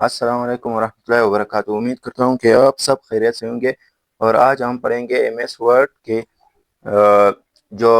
अस्सलाम वालेकुम वरहमतुल्लाहि वबरकातुहू। उम्मीद करता हूँ कि आप सब खैरियत से होंगे। और आज हम पढ़ेंगे एमएस वर्ड के जो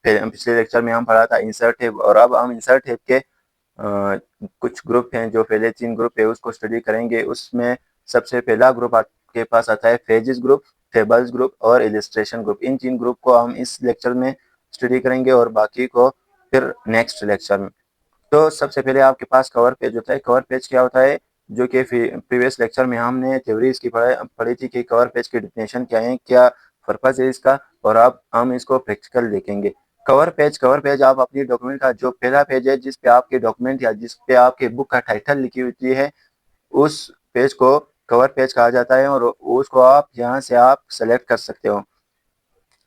पिछले लेक्चर में हम पढ़ा था इंसर्ट टैब, और अब हम इंसर्ट टैब के कुछ ग्रुप हैं, जो पहले 3 ग्रुप है उसको स्टडी करेंगे। उसमें सबसे पहला ग्रुप आपके पास आता है पेजेस ग्रुप, टेबल्स ग्रुप और इलस्ट्रेशन ग्रुप। इन 3 ग्रुप को हम इस लेक्चर में स्टडी करेंगे और बाकी को फिर नेक्स्ट लेक्चर में। तो सबसे पहले आपके पास कवर पेज होता है। कवर पेज क्या होता है, जो कि प्रीवियस लेक्चर में हमने थ्योरी इसकी पढ़ी थी कि कवर पेज की डेफिनेशन क्या है, क्या पर्पस है इसका, और अब हम इसको प्रैक्टिकल देखेंगे। कवर पेज आप अपनी डॉक्यूमेंट का जो पहला पेज है, जिस पे आपके डॉक्यूमेंट या जिस पे आपके बुक का टाइटल लिखी होती है, उस पेज को कवर पेज कहा जाता है, और उसको आप यहाँ से आप सेलेक्ट कर सकते हो।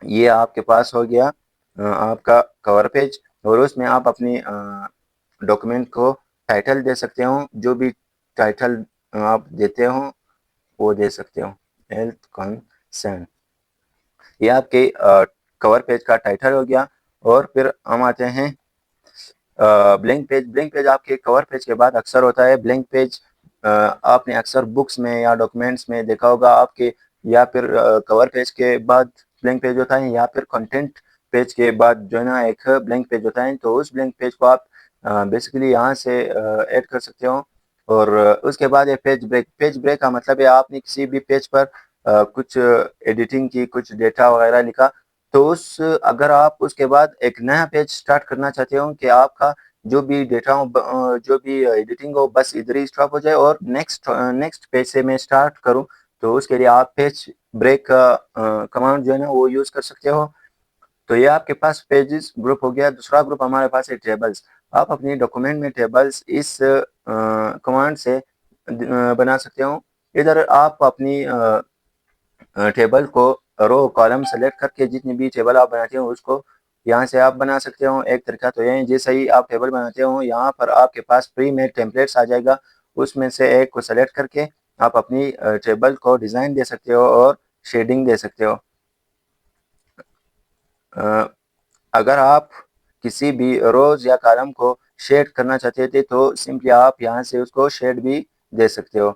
ये आपके पास हो गया आपका कवर पेज, और उसमें आप अपनी डॉक्यूमेंट को टाइटल दे सकते हो। जो भी टाइटल आप देते हो वो दे सकते हो। हेल्थ कंसर्न, ये आपके कवर पेज का टाइटल हो गया। और फिर हम आते हैं ब्लैंक पेज। ब्लैंक पेज आपके कवर पेज के बाद अक्सर होता है। ब्लैंक पेज आपने अक्सर बुक्स में या डॉक्यूमेंट्स में देखा होगा आपके, या फिर कवर पेज के बाद ब्लैंक पेज होता है, या फिर कंटेंट पेज के बाद जो है ना एक ब्लैंक पेज होता है। तो उस ब्लैंक पेज को आप बेसिकली यहाँ से ऐड कर सकते हो। और उसके बाद है पेज ब्रेक। पेज ब्रेक का मतलब है आपने किसी भी पेज पर कुछ एडिटिंग की, कुछ डेटा वगैरह लिखा, तो उस अगर आप उसके बाद एक नया पेज स्टार्ट करना चाहते हो कि आपका जो भी डेटा हो, जो भी एडिटिंग हो, बस इधर ही स्टॉप हो जाए और नेक्स्ट पेज से मैं स्टार्ट करूं, तो उसके लिए आप पेज ब्रेक का कमांड जो है ना वो यूज़ कर सकते हो। तो ये आपके पास पेजेस ग्रुप हो गया। दूसरा ग्रुप हमारे पास है टेबल्स। आप अपनी डॉक्यूमेंट में टेबल्स इस कमांड से बना सकते हो। इधर आप अपनी टेबल को रो कॉलम सेलेक्ट करके जितनी भी टेबल आप बनाते हो उसको यहाँ से आप बना सकते हो। एक तरीका तो यही, जैसे ही आप टेबल बनाते हो यहाँ पर आपके पास प्री मेड टेम्पलेट्स आ जाएगा, उसमें से एक को सेलेक्ट करके आप अपनी टेबल को डिज़ाइन दे सकते हो और शेडिंग दे सकते हो। अगर आप किसी भी रोज या कॉलम को शेड करना चाहते थे तो सिंपली आप यहाँ से उसको शेड भी दे सकते हो।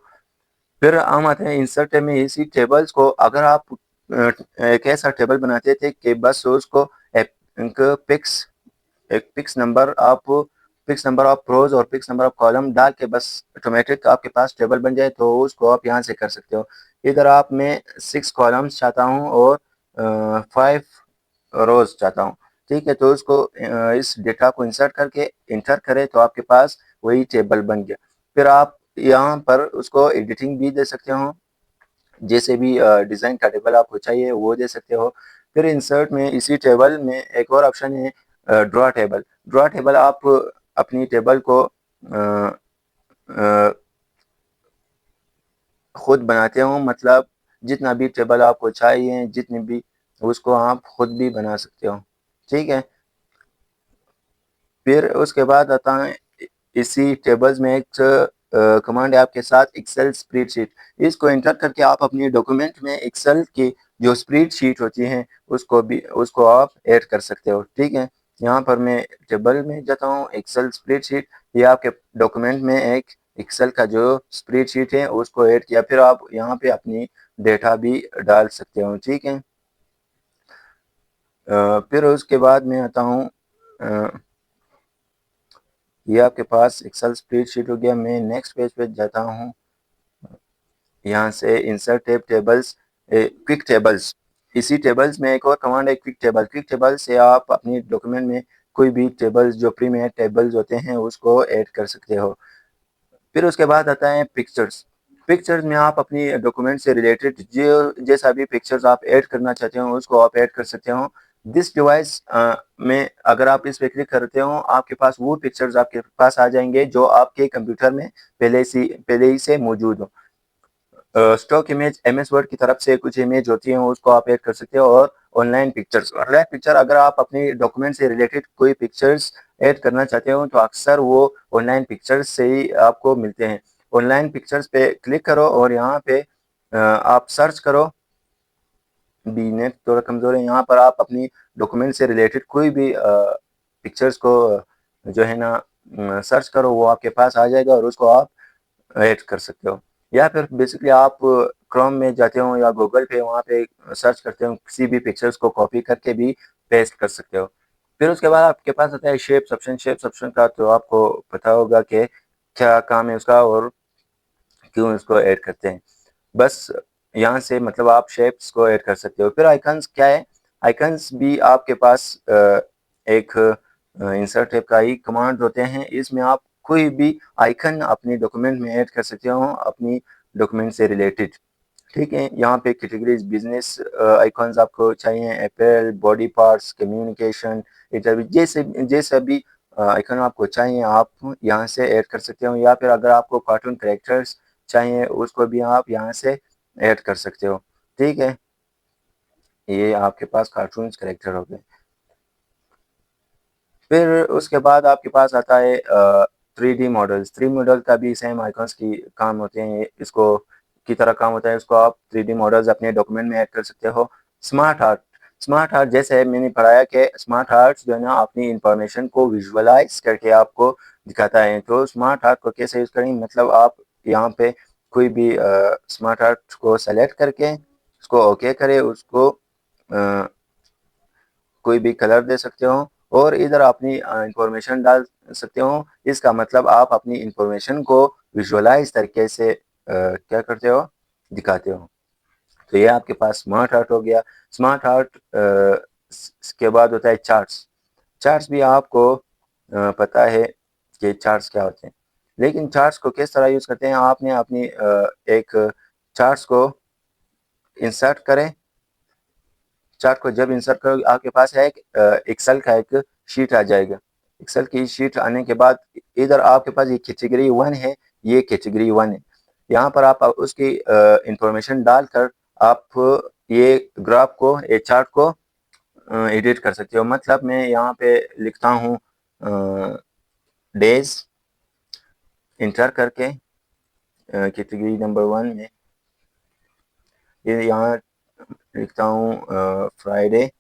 फिर हम आते हैं इंसर्ट में। इसी टेबल्स को अगर आप एक ऐसा टेबल बनाते थे कि बस उसको एक पिक्स एक फिक्स नंबर ऑफ रोज और फिक्स नंबर ऑफ कॉलम डाल के बस ऑटोमेटिक आपके पास टेबल बन जाए, तो उसको आप यहाँ से कर सकते हो। इधर आप मैं 6 कॉलम्स चाहता हूँ और 5 रोज चाहता हूँ। ठीक है, तो उसको इस डेटा को इंसर्ट करके इंटर करें तो आपके पास वही टेबल बन गया। फिर आप यहाँ पर उसको एडिटिंग भी दे सकते हो, जैसे भी डिज़ाइन का टेबल आपको चाहिए वो दे सकते हो। फिर इंसर्ट में इसी टेबल में एक और ऑप्शन है ड्रॉ टेबल। ड्रॉ टेबल आप अपनी टेबल को खुद बनाते हो, मतलब जितना भी टेबल आपको चाहिए, जितनी भी, उसको आप खुद भी बना सकते हो। ठीक है, फिर उसके बाद आता है इसी टेबल्स में एक कमांड है आपके साथ, एक्सेल स्प्रेडशीट। इसको एंटर करके आप अपनी डॉक्यूमेंट में एक्सेल की जो स्प्रेडशीट होती हैं उसको आप ऐड कर सकते हो। ठीक है, यहाँ पर मैं टेबल में जाता हूँ, एक्सेल स्प्रेडशीट। ये आपके डॉक्यूमेंट में एक एक्सेल का जो स्प्रेडशीट है उसको ऐड किया। फिर आप यहाँ पे अपनी डेटा भी डाल सकते हो। ठीक है, फिर उसके बाद मैं आता हूँ, ये आपके पास एक्सेल स्प्रेडशीट हो गया। मैं नेक्स्ट पेज पे जाता हूँ, यहाँ से insert tab, tables, quick tables. इसी टेबल्स में एक और कमांड है क्विक टेबल। क्विक टेबल से आप अपनी डॉक्यूमेंट में कोई भी टेबल्स जो प्री मेड टेबल्स होते हैं उसको ऐड कर सकते हो। फिर उसके बाद आता है पिक्चर्स। पिक्चर्स में आप अपनी डॉक्यूमेंट से रिलेटेड जो जैसा भी पिक्चर्स आप ऐड करना चाहते हो उसको आप ऐड कर सकते हो। दिस डिवाइस में अगर आप इस पे क्लिक करते हो आपके पास वो पिक्चर्स आपके पास आ जाएंगे जो आपके कंप्यूटर में पहले ही से मौजूद हो। स्टॉक इमेज, एमएस वर्ड की तरफ से कुछ इमेज होती हैं उसको आप ऐड कर सकते हो। और ऑनलाइन पिक्चर अगर आप अपने डॉक्यूमेंट से रिलेटेड कोई पिक्चर्स ऐड करना चाहते हो तो अक्सर वो ऑनलाइन पिक्चर्स से ही आपको मिलते हैं। ऑनलाइन पिक्चर्स पे क्लिक करो और यहाँ पे आप सर्च करो। डी नेट थोड़ा कमज़ोर है, यहाँ पर आप अपनी डॉक्यूमेंट से रिलेटेड कोई भी पिक्चर्स को जो है ना सर्च करो, वो आपके पास आ जाएगा और उसको आप ऐड कर सकते हो। या फिर बेसिकली आप क्रोम में जाते हो या गूगल पे वहाँ पे सर्च करते हो, किसी भी पिक्चर्स को कॉपी करके भी पेस्ट कर सकते हो। फिर उसके बाद आपके पास आता है शेप्स ऑप्शन का, तो आपको पता होगा कि क्या काम है उसका और क्यों इसको ऐड करते हैं। बस यहाँ से मतलब आप शेप्स को ऐड कर सकते हो। फिर आइकन्स क्या है, आइकन्स भी आपके पास एक इंसर्ट टाइप का ही कमांड होते हैं। इसमें आप कोई भी आइकन अपने डॉक्यूमेंट में ऐड कर सकते हो अपनी डॉक्यूमेंट से रिलेटेड। ठीक है, यहाँ पे कैटेगरीज बिजनेस आइकॉन्स आपको चाहिए, अपीयरल, बॉडी पार्ट्स, कम्युनिकेशन, इंटरव्यू, जैसे जैसे भी आइकन आपको चाहिए आप यहाँ से ऐड कर सकते हो। या फिर अगर आपको कार्टून कैरेक्टर्स चाहिए उसको भी आप यहाँ से ऐड कर सकते हो। ठीक है, ये आपके पास कार्टून कैरेक्टर हो गए। फिर उसके बाद आपके पास आता है 3D मॉडल्स। 3D मॉडल का भी सेम आइकॉन्स की काम होते हैं, इसको की तरह काम होता है। इसको आप 3D मॉडल्स अपने डॉक्यूमेंट में ऐड कर सकते हो। स्मार्ट आर्ट, स्मार्ट आर्ट जैसे मैंने पढ़ाया कि स्मार्ट आर्ट जो है ना अपनी इंफॉर्मेशन को विजुअलाइज करके आपको दिखाता है। तो स्मार्ट आर्ट को कैसे यूज़ करें, मतलब आप यहाँ पे कोई भी स्मार्ट आर्ट को सेलेक्ट करके उसको ओके करें, उसको कोई भी कलर दे सकते हो और इधर अपनी इंफॉर्मेशन डाल सकते हो। इसका मतलब आप अपनी इंफॉर्मेशन को विजुअलाइज तरीके से क्या करते हो, दिखाते हो। तो ये आपके पास स्मार्ट आर्ट हो गया। स्मार्ट आर्ट के बाद होता है चार्ट्स। चार्ट्स भी आपको पता है कि चार्ट्स क्या होते हैं, लेकिन चार्ट्स को किस तरह यूज़ करते हैं। आपने अपनी एक चार्ट्स को इंसर्ट करें। चार्ट को जब इंसर्ट करोगे आपके पास है एक एक्सेल का एक शीट आ जाएगा। एक्सेल की शीट आने के बाद इधर आपके पास ये कैटेगरी 1 है, ये कैटेगरी 1 है। यहाँ पर आप उसकी इंफॉर्मेशन डालकर आप ये ग्राफ को, ये चार्ट को एडिट कर सकते हो। मतलब मैं यहाँ पे लिखता हूँ डेज, इंटर करके कैटेगरी नंबर 1 में ये यहाँ लिखता हूँ फ्राइडे,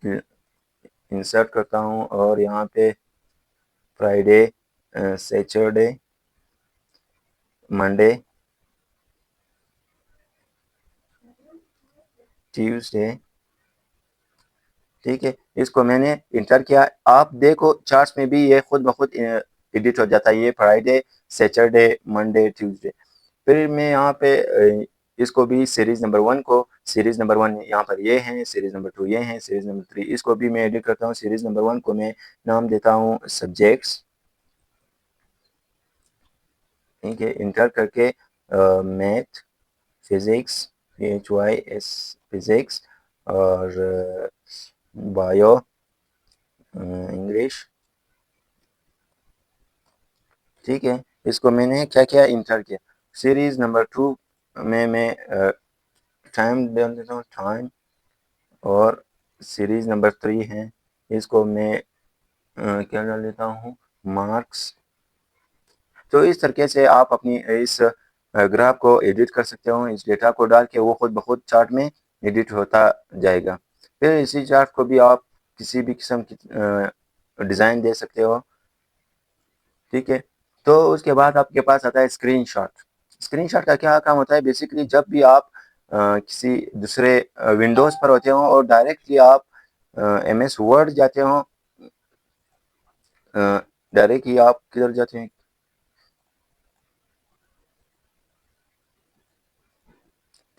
इंसर्ट करता हूँ और यहाँ पे फ्राइडे, सैटरडे, मंडे, ट्यूसडे। ठीक है, इसको मैंने इंटर किया। आप देखो चार्ट्स में भी ये खुद ब खुद एडिट हो जाता है, ये फ्राइडे, सैटरडे, मंडे, ट्यूसडे। फिर मैं यहाँ पे इसको भी सीरीज नंबर 1 को, सीरीज नंबर 1 यहाँ पर ये हैं, सीरीज नंबर 2 ये हैं, सीरीज नंबर 3 इसको भी मैं एडिट करता हूँ। सीरीज नंबर 1 को मैं नाम देता हूँ सब्जेक्ट्स। ठीक है, इंटर करके मैथ, फिजिक्स, PHYS फिजिक्स, और बायो, इंग्लिश। ठीक है, इसको मैंने क्या किया, इंटर किया। सीरीज नंबर 2 में मैं टाइम डाल देता हूँ, टाइम। और सीरीज नंबर 3 है, इसको मैं क्या डाल देता हूँ, मार्क्स। तो इस तरीके से आप अपनी इस ग्राफ को एडिट कर सकते हो। इस डेटा को डाल के वो खुद ब खुद चार्ट में एडिट होता जाएगा। फिर इसी चार्ट को भी आप किसी भी किस्म की डिज़ाइन दे सकते हो। ठीक है, तो उसके बाद आपके पास आता है स्क्रीनशॉट। स्क्रीनशॉट का क्या काम होता है, बेसिकली जब भी आप किसी दूसरे विंडोज़ पर होते हो और डायरेक्टली आप MS वर्ड जाते हो, डायरेक्टली आप किधर जाते हैं,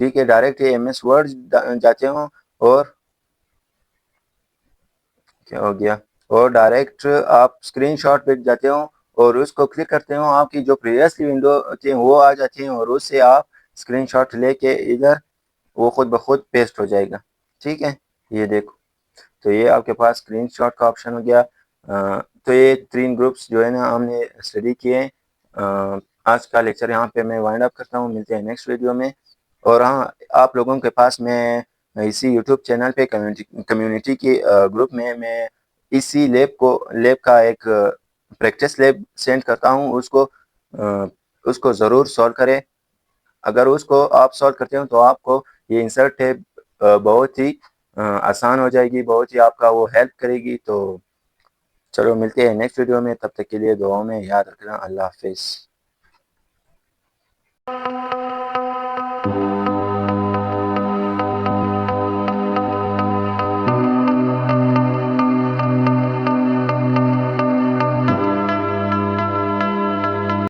ठीक है, डायरेक्ट MS वर्ड जाते हो और क्या हो गया, और डायरेक्ट आप स्क्रीनशॉट पे जाते हो और उसको क्लिक करते हो, आपकी जो प्रीवियसली विंडो होती है वो आ जाती है और उससे आप स्क्रीनशॉट लेके इधर वो खुद ब खुद पेस्ट हो जाएगा। ठीक है, ये देखो, तो ये आपके पास स्क्रीनशॉट का ऑप्शन हो गया। तो ये 3 ग्रुप्स जो है ना हमने स्टडी किए। आज का लेक्चर यहाँ पे मैं वाइंड अप करता हूँ, मिलते हैं नेक्स्ट वीडियो में। और हाँ, आप लोगों के पास मैं इसी यूट्यूब चैनल पे कम्युनिटी की ग्रुप में मैं इसी लैब का एक प्रैक्टिस लैब सेंड करता हूँ, उसको ज़रूर सॉल्व करें। अगर उसको आप सॉल्व करते हो तो आपको ये इंसर्ट टैब बहुत ही आसान हो जाएगी, बहुत ही आपका वो हेल्प करेगी। तो चलो मिलते हैं नेक्स्ट वीडियो में, तब तक के लिए दुआओं में याद रखना। अल्लाह हाफिज़।